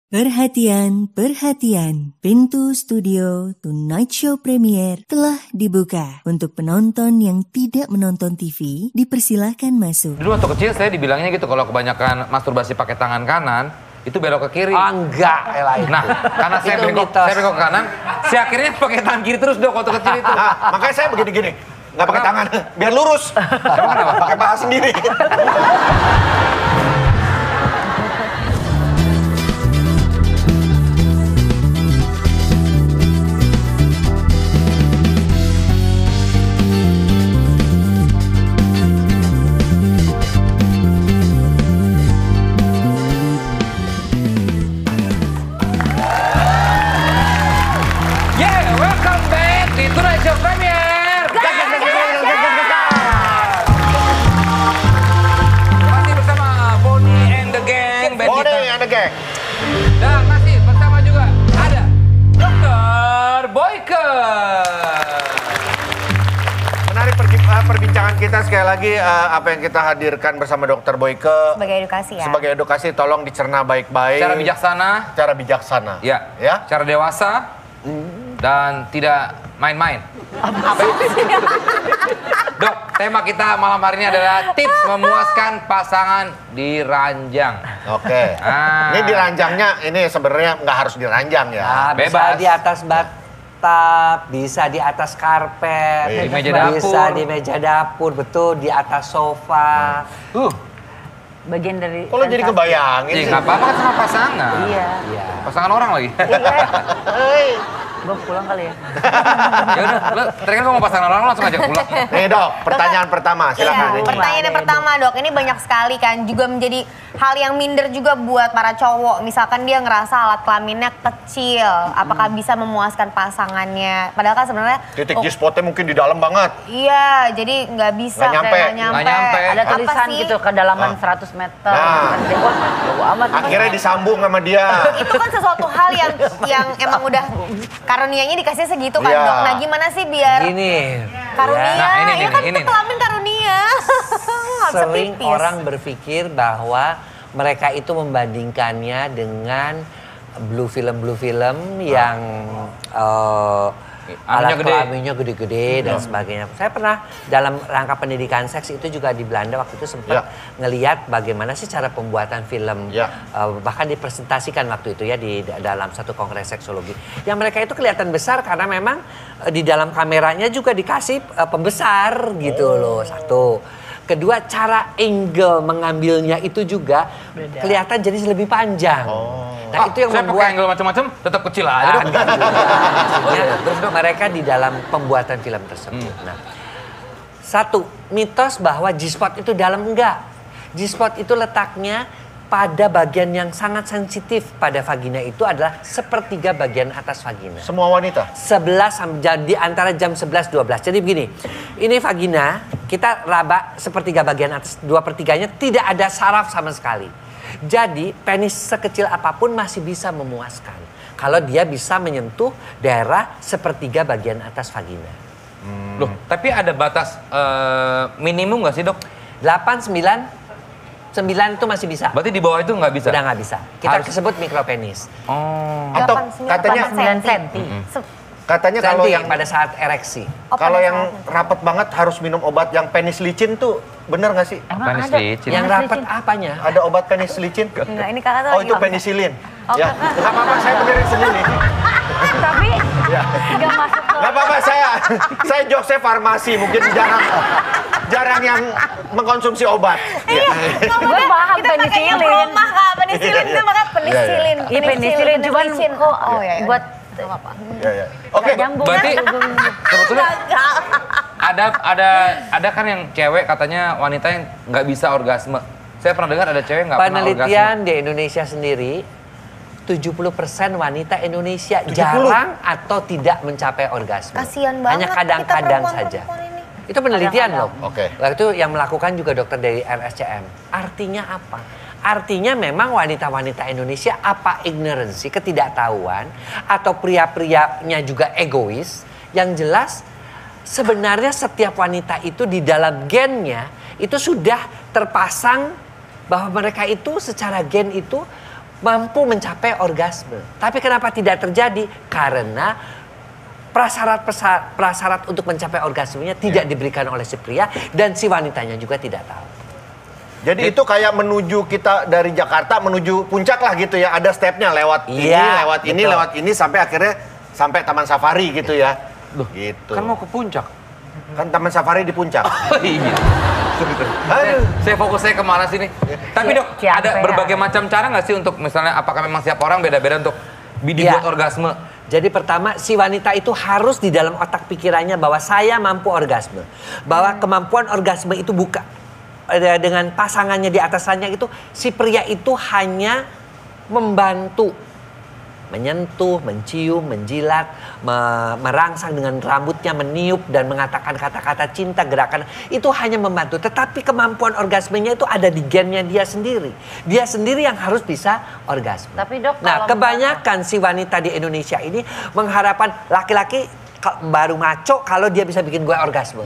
Perhatian, perhatian. Pintu studio Tonight Show Premier telah dibuka. Untuk penonton yang tidak menonton TV, dipersilahkan masuk. Dulu waktu kecil saya dibilangnya gitu, kalau kebanyakan masturbasi pakai tangan kanan, itu belok ke kiri. Oh, enggak, Elaine. Nah, karena saya belok ke kanan, saya akhirnya pakai tangan kiri terus dong waktu kecil itu. Nah, makanya saya begini-gini. Nggak pakai tangan, biar lurus. Pakai paha sendiri. Welcome back di Tonight Show Premier. Masih bersama Bonnie and the Gang. Bonnie and the Gang. Dan masih bersama juga ada Dr. Boyke. Menarik perbincangan kita sekali lagi apa yang kita hadirkan bersama Dr. Boyke. Sebagai edukasi ya. Sebagai edukasi, tolong dicerna baik-baik. Cara bijaksana. Cara bijaksana. Ya. Ya. Cara dewasa. Dan tidak main-main. Dok, tema kita malam hari ini adalah tips memuaskan pasangan di ranjang. Oke. Ini di ranjangnya, ini sebenarnya nggak harus diranjang ya. Nah, bisa Bebas. di atas bathtub, bisa di atas karpet, Di meja dapur. bisa di meja dapur, betul, di atas sofa. Bagian dari Kalau jadi kebayangin Iya, sih. nggak apa-apa kan sama pasangan. Iya. Iya. Pasangan orang lagi. Gue pulang kali ya. Ya udah, lo tadi kan mau pasangan orang langsung ajak pulang. Nih Dok, pertanyaan pertama, silakan. Iya, Ini. pertanyaan yang pertama dok, ini banyak sekali kan juga menjadi hal yang minder juga buat para cowok. Misalkan dia ngerasa alat kelaminnya kecil, apakah bisa memuaskan pasangannya? Padahal kan sebenarnya Titik G-spotnya mungkin di dalam banget. iya, jadi nggak bisa, Nggak nyampe. kayak Nggak nyampe. Ada Apa tulisan sih? gitu kedalaman 100 meter. Nah. Wah, jauh amat. Akhirnya disambung sama dia. Itu kan sesuatu hal yang emang udah karunianya dikasih segitu kan Iya. dok. Nah gimana sih biar Gini, karunia? ya, Nah, ini, ya kan ini. itu kelamin karunia. Nggak bisa sering tipis. orang berpikir bahwa mereka itu membandingkannya dengan blue film yang Anunya alat gede. kelaminnya gede-gede dan sebagainya. Saya pernah dalam rangka pendidikan seks itu juga di Belanda waktu itu sempat ngeliat bagaimana sih cara pembuatan film, bahkan dipresentasikan waktu itu ya di dalam satu kongres seksologi. Yang mereka itu kelihatan besar karena memang di dalam kameranya juga dikasih pembesar gitu loh, satu. Kedua, cara angle mengambilnya itu juga kelihatan jadi lebih panjang. Nah, itu yang saya pakai membuat angle macam-macam tetap kecil aja. Dok. enggak juga. Maksudnya, mereka di dalam pembuatan film tersebut. Nah, satu, mitos bahwa G-spot itu dalam, enggak. G-spot itu letaknya pada bagian yang sangat sensitif pada vagina itu adalah sepertiga bagian atas vagina. Semua wanita? 11 di antara jam 11-12. Jadi begini, ini vagina, kita raba sepertiga bagian atas, 2/3-nya tidak ada saraf sama sekali. Jadi penis sekecil apapun masih bisa memuaskan. Kalau dia bisa menyentuh daerah sepertiga bagian atas vagina. Loh, tapi ada batas minimum nggak sih dok? 8, 9 itu masih bisa. Berarti di bawah itu nggak bisa? Udah nggak bisa. Kita Harus- sebut mikropenis. Oh. Atau 8, katanya 9 cm. katanya kalau Nanti yang pada saat ereksi. kalau yang rapat banget harus minum obat yang penis licin tuh bener nggak sih? Emang Penis ada? licin. Yang rapat apanya? Ada obat penis licin? Enggak, ini kakak tuh Oh lagi itu ngomong. penisilin. Oh, Ya, kakak. nggak apa-apa saya benerin sendiri. Tapi nggak masuk ke... Nggak apa-apa saya jokesnya farmasi mungkin jarang yang mengkonsumsi obat. Iya, Gue paham kita pakai penisilin. rumah kak, penisilin itu maka penisilin. Iya penisilin, cuman penicillin. kok oh ya. buat Nggak apa-apa. Ya. Oke. nggak nyambung. Berarti sebetulnya Enggak. ada kan yang cewek katanya wanita yang nggak bisa orgasme. Saya pernah dengar ada cewek nggak pernah orgasme. Penelitian di Indonesia sendiri 70% wanita Indonesia 70? jarang atau tidak mencapai orgasme. Kasian banget Hanya kita kadang-kadang saja. perempuan-perempuan ini. Itu penelitian loh. Oke. Waktu itu yang melakukan juga dokter dari RSCM. Artinya apa? Artinya memang wanita-wanita Indonesia apa ignoransi, ketidaktahuan, atau pria-prianya juga egois. Yang jelas sebenarnya setiap wanita itu di dalam gennya itu sudah terpasang bahwa mereka itu secara gen itu mampu mencapai orgasme. Tapi kenapa tidak terjadi? Karena prasyarat untuk mencapai orgasmenya tidak diberikan oleh si pria dan si wanitanya juga tidak tahu. Jadi itu kayak menuju kita dari Jakarta menuju puncak lah gitu ya. Ada stepnya lewat lewat ini sampai akhirnya sampai Taman Safari gitu ya. Gitu. Kan mau ke puncak. Kan Taman Safari di puncak. Oh iya. Aduh. Saya fokusnya kemana sini? Tapi dok, ada berbagai macam cara nggak sih untuk misalnya apakah memang setiap orang beda-beda untuk dibuat orgasme? Jadi pertama si wanita itu harus di dalam otak pikirannya bahwa saya mampu orgasme. Bahwa kemampuan orgasme itu bukan dengan pasangannya di atasannya itu si pria itu hanya membantu. Menyentuh, mencium, menjilat, merangsang dengan rambutnya, meniup dan mengatakan kata-kata cinta, gerakan itu hanya membantu. Tetapi kemampuan orgasmenya itu ada di gennya dia sendiri. Dia sendiri yang harus bisa orgasme. Tapi dok, nah kebanyakan si wanita di Indonesia ini mengharapkan laki-laki baru maco kalau dia bisa bikin gue orgasme.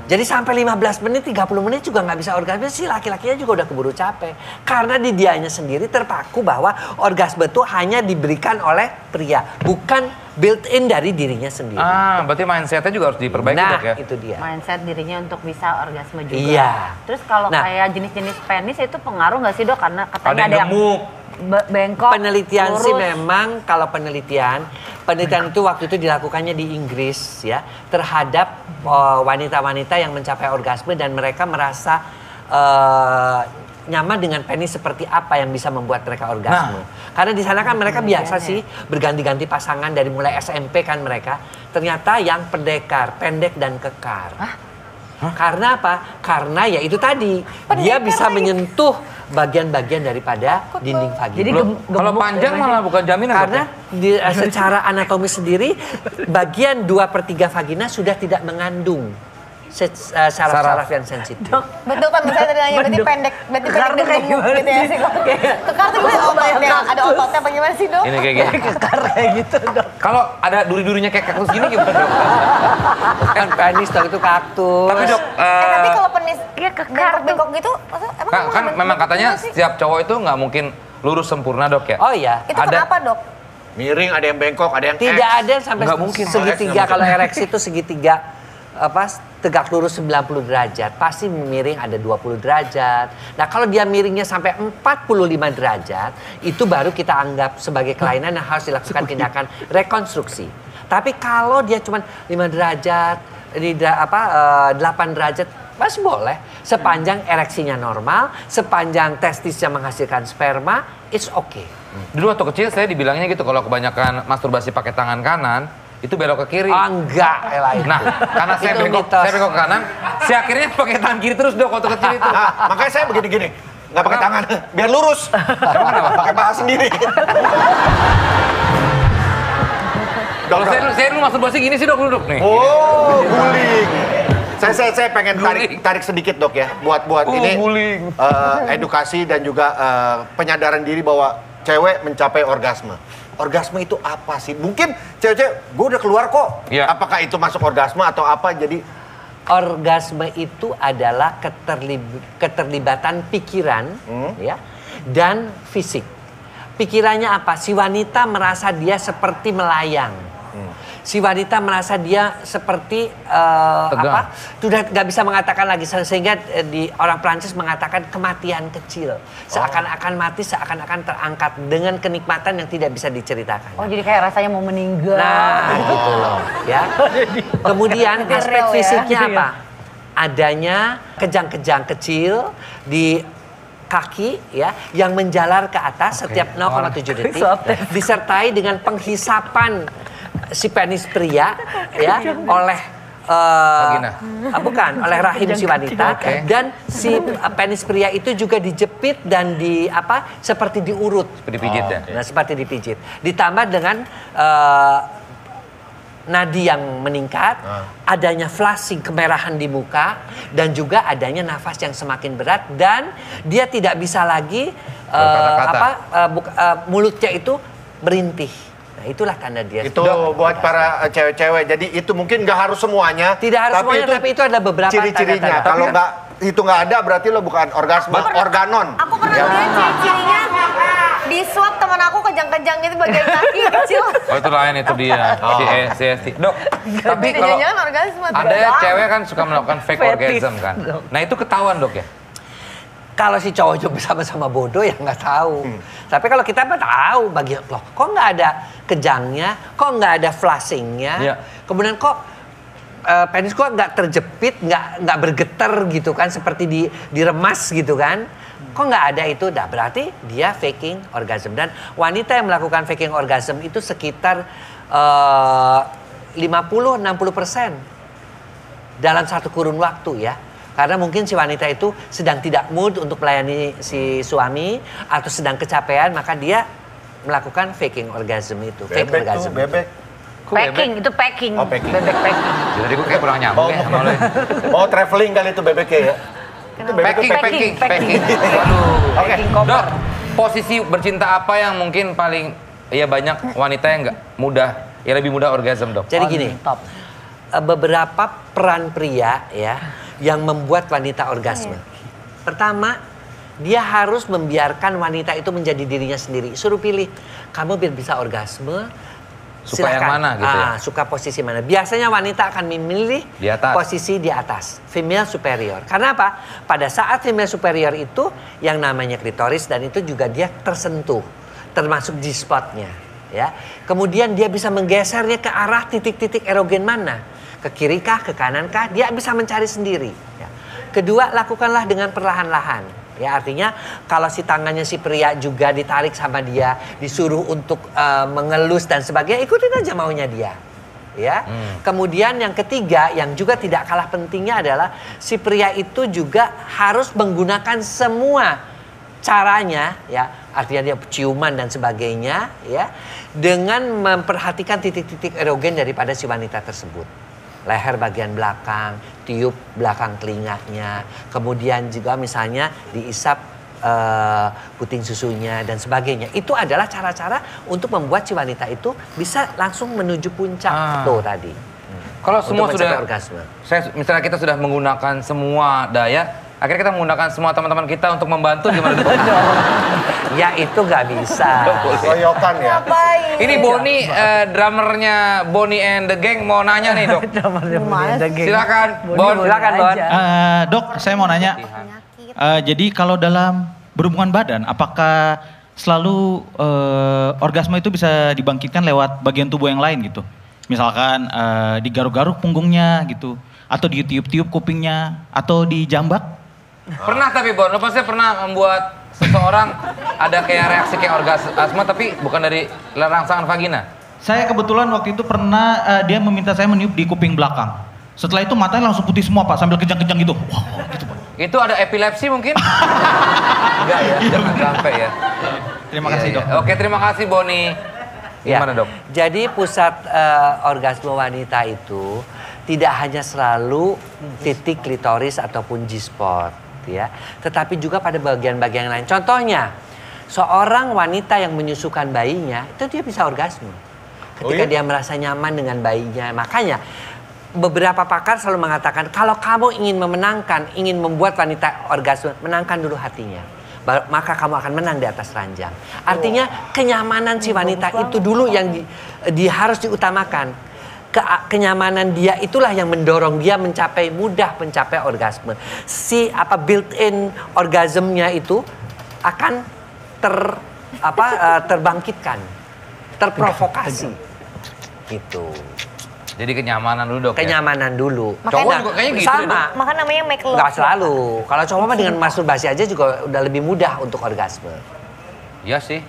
Jadi sampai 15 menit, 30 menit juga nggak bisa orgasme, si laki-lakinya juga udah keburu capek. Karena di dianya sendiri terpaku bahwa orgasme itu hanya diberikan oleh pria, bukan built-in dari dirinya sendiri. Berarti mindsetnya juga harus diperbaiki dok ya? Itu dia. Mindset dirinya untuk bisa orgasme juga. Iya. Terus kalau kayak jenis-jenis penis itu pengaruh nggak sih dok? Karena katanya ada yang gemuk. Bengkok, penelitian lurus. sih memang kalau penelitian itu waktu itu dilakukannya di Inggris ya terhadap wanita-wanita yang mencapai orgasme dan mereka merasa nyaman dengan penis seperti apa yang bisa membuat mereka orgasme. Karena di sana kan mereka biasa sih berganti-ganti pasangan dari mulai SMP kan mereka. Ternyata yang pendek dan kekar. Karena apa? Karena ya itu tadi dia bisa menyentuh bagian-bagian daripada dinding vagina. Jadi kalau panjang malah bukan jaminan. Karena secara anatomi sendiri bagian 2/3 vagina sudah tidak mengandung saraf-saraf yang sensitif. Betul kan, misalnya tadi nanya berarti pendek kayak gimana gitu ya sih kok. Kekar tuh ototnya, ada ototnya apa gimana sih dok? Ini kayak gini. Kekar kayak gitu dok. Kalau ada duri-durinya kayak kaktus gini gimana dok? Kan penis dok itu kaktus. Tapi dok, tapi kalau penis bengkok gitu, kan memang katanya setiap cowok itu nggak mungkin lurus sempurna dok ya? Oh iya. Itu kenapa dok? Miring, ada yang bengkok, ada yang tidak ada sampai nggak mungkin. segitiga. Kalau ereksi itu segitiga tegak lurus 90 derajat, pasti miring ada 20 derajat. Nah kalau dia miringnya sampai 45 derajat, itu baru kita anggap sebagai kelainan yang harus dilakukan tindakan rekonstruksi. Tapi kalau dia cuma 5 derajat, 8 derajat, masih boleh. Sepanjang ereksinya normal, sepanjang testisnya menghasilkan sperma, it's okay. Dulu waktu kecil saya dibilangnya gitu, kalau kebanyakan masturbasi pakai tangan kanan, itu belok ke kiri. Enggak, Nah, karena saya bengkok ke kanan, saya akhirnya pakai tangan kiri terus dok waktu kecil itu. Makanya saya begini-gini, nggak pakai tangan, biar lurus. Pakai paha sendiri. Kalau saya dulu masturbasi gini sih dok, duduk nih. Oh, guling. Saya pengen tarik sedikit dok ya, buat ini edukasi dan juga penyadaran diri bahwa cewek mencapai orgasme. Orgasme itu apa sih? Mungkin cewek-cewek, gue udah keluar kok. Ya. Apakah itu masuk orgasme atau apa? Jadi orgasme itu adalah keterlibatan pikiran ya dan fisik. Pikirannya apa? Si wanita merasa dia seperti melayang. Si wanita merasa dia seperti sudah nggak bisa mengatakan lagi, sehingga di orang Prancis mengatakan kematian kecil, seakan-akan mati, seakan-akan terangkat dengan kenikmatan yang tidak bisa diceritakan. Oh jadi kayak rasanya mau meninggal. Nah gitu loh ya. Kemudian aspek fisiknya apa? Adanya kejang-kejang kecil di kaki ya yang menjalar ke atas setiap 0,7 detik, disertai dengan penghisapan si penis pria ya oleh oleh rahim si wanita, dan si penis pria itu juga dijepit dan seperti diurut, seperti dipijit ya. Nah seperti dipijit, ditambah dengan nadi yang meningkat, adanya flushing kemerahan di muka, dan juga adanya nafas yang semakin berat, dan dia tidak bisa lagi mulutnya itu merintih. Nah itulah tanda dia. Itu buat para cewek-cewek. Jadi itu mungkin nggak harus semuanya. Tidak harus semuanya, tapi itu ada beberapa ciri-cirinya. Kalau itu nggak ada berarti lo bukan orgasme, organon. Aku pernah lihat ciri-cirinya. Di swab teman aku kejang-kejang gitu bagian kaki kecil. Oh itu lain itu dia. Si Esti. Dok, tapi kalau ada cewek kan suka melakukan fake orgasm kan. Nah itu ketahuan dok ya? Kalau si cowok juga sama-sama bodoh ya nggak tahu. Tapi kalau kita mah tahu loh, kok nggak ada kejangnya, kok nggak ada flashingnya, kemudian kok penis kok nggak terjepit, nggak bergetar gitu kan, seperti diremas gitu kan. Kok nggak ada itu, berarti dia faking orgasm. Dan wanita yang melakukan faking orgasm itu sekitar 50-60% dalam satu kurun waktu ya. Karena mungkin si wanita itu sedang tidak mood untuk melayani si suami atau sedang kecapean, maka dia melakukan faking orgasm itu. Fake orgasm. Bebek. Packing, itu packing. Oh, packing. Bebek packing. Jadi gue kayak kurang nyambung ya sama lo. Oh, traveling kali itu bebeknya ya. Itu Packing. Waduh. Oke, Dok, posisi bercinta apa yang mungkin paling banyak wanita yang lebih mudah orgasm, Dok? Jadi gini, beberapa peran pria ya yang membuat wanita orgasme. Pertama, dia harus membiarkan wanita itu menjadi dirinya sendiri. Suruh pilih, kamu biar bisa orgasme, suka silahkan. yang mana gitu ya? Suka posisi mana. Biasanya wanita akan memilih posisi di atas, female superior. Karena apa? Pada saat female superior itu yang namanya klitoris dan itu juga dia tersentuh, termasuk G-spotnya. Ya. Kemudian dia bisa menggesernya ke arah titik-titik erogen mana. Ke kiri kah, ke kanan kah, dia bisa mencari sendiri. Ya. Kedua, lakukanlah dengan perlahan-lahan. Ya, artinya kalau si tangannya si pria juga ditarik sama dia, disuruh untuk mengelus dan sebagainya, ikutin aja maunya dia. Ya. Kemudian yang ketiga, yang juga tidak kalah pentingnya adalah si pria itu juga harus menggunakan semua caranya, ya, artinya dia ciuman dan sebagainya, ya, dengan memperhatikan titik-titik erogen daripada si wanita tersebut. Leher bagian belakang, tiup belakang telinganya, kemudian juga misalnya diisap puting susunya dan sebagainya. Itu adalah cara-cara untuk membuat si wanita itu bisa langsung menuju puncak tuh tadi. Kalau semua sudah orgasme. Misalnya kita sudah menggunakan semua daya, akhirnya kita menggunakan semua teman-teman kita untuk membantu gimana dok? Ya itu nggak bisa. Koyokan ya. Ini Boni, drummernya Boni and the Gang mau nanya nih dok. Silakan, Bon. Silakan Bon. Dok, saya mau nanya. Jadi kalau dalam berhubungan badan, apakah selalu orgasme itu bisa dibangkitkan lewat bagian tubuh yang lain gitu? Misalkan digaruk-garuk punggungnya gitu, atau ditiup-tiup kupingnya, atau dijambak? Pernah tapi Bon, lo pasti pernah membuat seseorang ada kayak reaksi kayak orgasme tapi bukan dari rangsangan vagina? Saya kebetulan waktu itu pernah dia meminta saya meniup di kuping belakang. Setelah itu matanya langsung putih semua Pak, sambil kejang-kejang gitu. Wow, gitu Pak. Itu ada epilepsi mungkin? Enggak ya, jangan sampai ya. Terima kasih dok. Oke, terima kasih Boni. Gimana dok? Jadi pusat orgasme wanita itu tidak hanya selalu titik klitoris ataupun G-spot, ya, tetapi juga pada bagian-bagian lain. Contohnya, seorang wanita yang menyusukan bayinya itu dia bisa orgasme ketika dia merasa nyaman dengan bayinya. Makanya beberapa pakar selalu mengatakan kalau kamu ingin memenangkan, ingin membuat wanita orgasme, menangkan dulu hatinya. Maka kamu akan menang di atas ranjang. Artinya kenyamanan si wanita itu dulu yang harus diutamakan. Kenyamanan dia itulah yang mendorong dia mudah mencapai orgasme. Si built-in orgasmnya itu akan terbangkitkan, terprovokasi. Gitu. Jadi kenyamanan dulu dok. Kenyamanan dulu. Cowok juga kayaknya gitu. Sama. Maka namanya make love. Nggak selalu. Kalau cowok mah dengan masturbasi aja juga udah lebih mudah untuk orgasme. Iya sih.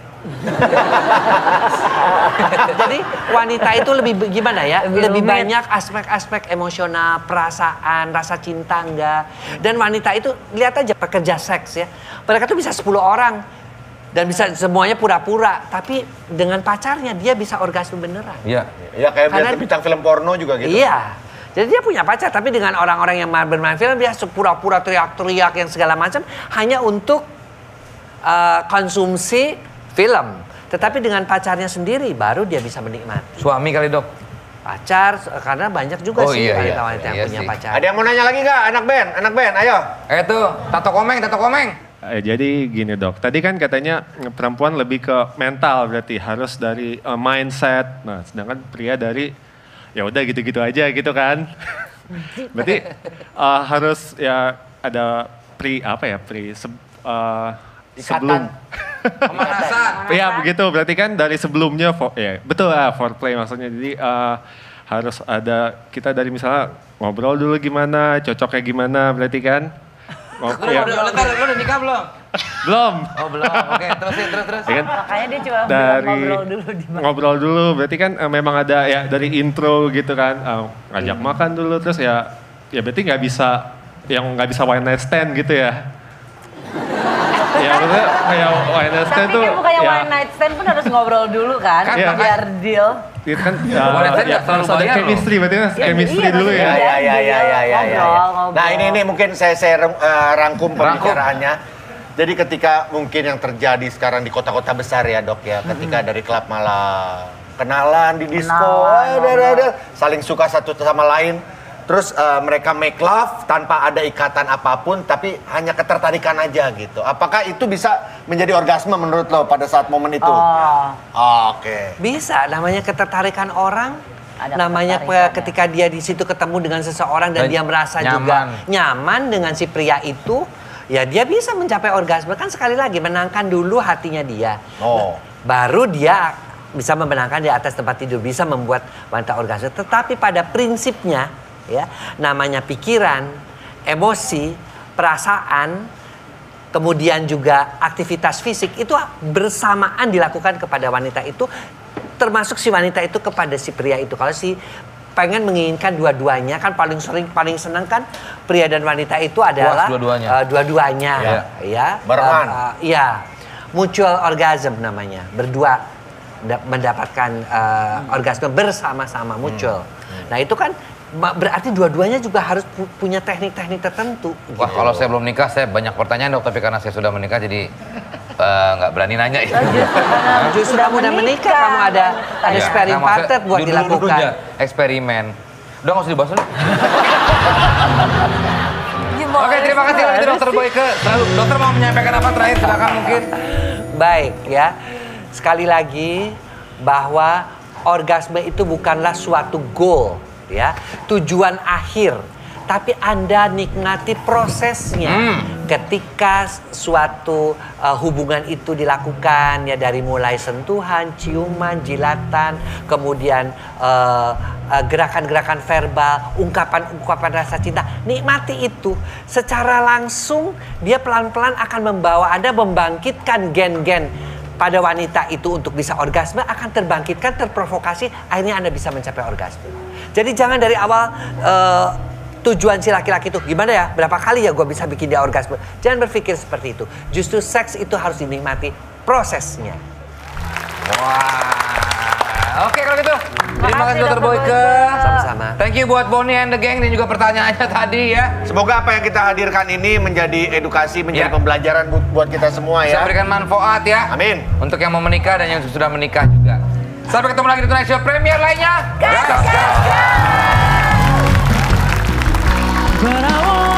Jadi wanita itu lebih gimana ya? Lebih banyak aspek-aspek emosional, perasaan, rasa cinta enggak. Dan wanita itu lihat aja pekerja seks ya. Mereka tuh bisa 10 orang dan bisa semuanya pura-pura, tapi dengan pacarnya dia bisa orgasme beneran. Iya. Ya kayak biasa bintang film porno juga gitu. Iya. Jadi dia punya pacar, tapi dengan orang-orang yang bermain film dia pura-pura teriak-teriak yang segala macam hanya untuk konsumsi film. Tetapi dengan pacarnya sendiri baru dia bisa menikmati. Suami kali dok? Pacar, karena banyak juga sih wanita-wanita yang punya sih. pacar. Ada yang mau nanya lagi nggak? Anak band, ayo. Tuh, tato komeng. Jadi gini dok, tadi kan katanya perempuan lebih ke mental berarti harus dari mindset. Nah, sedangkan pria dari ya udah gitu-gitu aja gitu kan. Berarti harus ya ada sebelum. Pemanasan. Iya begitu, berarti kan dari sebelumnya, ya betul foreplay maksudnya. Jadi harus ada kita dari misalnya ngobrol dulu gimana, cocoknya gimana berarti kan. Lu udah nikah belum? Belum. Oh belum, oke terus. Ya kan? Makanya dia cuma Dari ngobrol dulu di mana. ngobrol dulu, berarti kan memang ada ya dari intro gitu kan, ngajak makan dulu terus ya berarti nggak bisa one night stand gitu ya. Ya maksudnya kayak one night stand Tapi tuh kan bukannya ya, one night stand pun harus ngobrol dulu kan, Kan, biar deal. itu kan One night stand nggak selalu harus ada bayar loh. chemistry, berarti kan chemistry iya, dulu ya. maksudnya. Ngobrol. Nah ini mungkin saya rangkum pembicaraannya. Jadi ketika mungkin yang terjadi sekarang di kota-kota besar ya dok ya, ketika dari klub malam, kenalan di disco, ada saling suka satu sama lain. Terus mereka make love tanpa ada ikatan apapun, tapi hanya ketertarikan aja gitu. Apakah itu bisa menjadi orgasme menurut lo pada saat momen itu? Oke. Bisa, namanya ketertarikan orang. Namanya ketika dia di situ ketemu dengan seseorang dan dia merasa juga nyaman dengan si pria itu, ya dia bisa mencapai orgasme. Kan sekali lagi menangkan dulu hatinya dia. Baru dia bisa memenangkan di atas tempat tidur, bisa membuat wanita orgasme. Tetapi pada prinsipnya, ya, namanya pikiran, emosi, perasaan, kemudian juga aktivitas fisik itu bersamaan dilakukan kepada wanita itu, termasuk si wanita itu kepada si pria itu. Kalau si pengen menginginkan dua-duanya, kan paling senang kan pria dan wanita itu adalah dua-duanya, ya, barengan, ya, mutual orgasm namanya, berdua mendapatkan orgasme bersama-sama mutual. Nah itu kan berarti dua-duanya juga harus punya teknik-teknik tertentu. Wah gitu. Kalau saya belum nikah saya banyak pertanyaan dok, tapi karena saya sudah menikah jadi nggak berani nanya. Justru kamu udah menikah, kamu ada sparring partner buat dilakukan. Eksperimen. Udah nggak usah dibahas dulu. Oke, terima kasih lagi dokter Boyke. Dokter mau menyampaikan apa terakhir? Silakan mungkin. Baik ya, sekali lagi bahwa orgasme itu bukanlah suatu goal, ya, tujuan akhir, tapi Anda nikmati prosesnya. Ketika suatu hubungan itu dilakukan, ya, dari mulai sentuhan, ciuman, jilatan, kemudian gerakan-gerakan verbal, ungkapan-ungkapan rasa cinta, nikmati itu. Secara langsung dia pelan-pelan akan membawa Anda membangkitkan gen-gen pada wanita itu untuk bisa orgasme, akan terbangkitkan, terprovokasi, akhirnya Anda bisa mencapai orgasme. Jadi jangan dari awal tujuan si laki-laki itu gimana ya, berapa kali ya gue bisa bikin dia orgasme. Jangan berpikir seperti itu. Justru seks itu harus dinikmati prosesnya. Wah, oke kalau gitu. Terima kasih Dr. Boyke. Sama-sama. Thank you buat Bonnie and the gang dan juga pertanyaannya tadi ya. Semoga apa yang kita hadirkan ini menjadi edukasi, menjadi pembelajaran buat kita semua ya. Bisa berikan manfaat ya. Amin. Untuk yang mau menikah dan yang sudah menikah juga. Sampai ketemu lagi di Tonight Show Premier lainnya. But I won't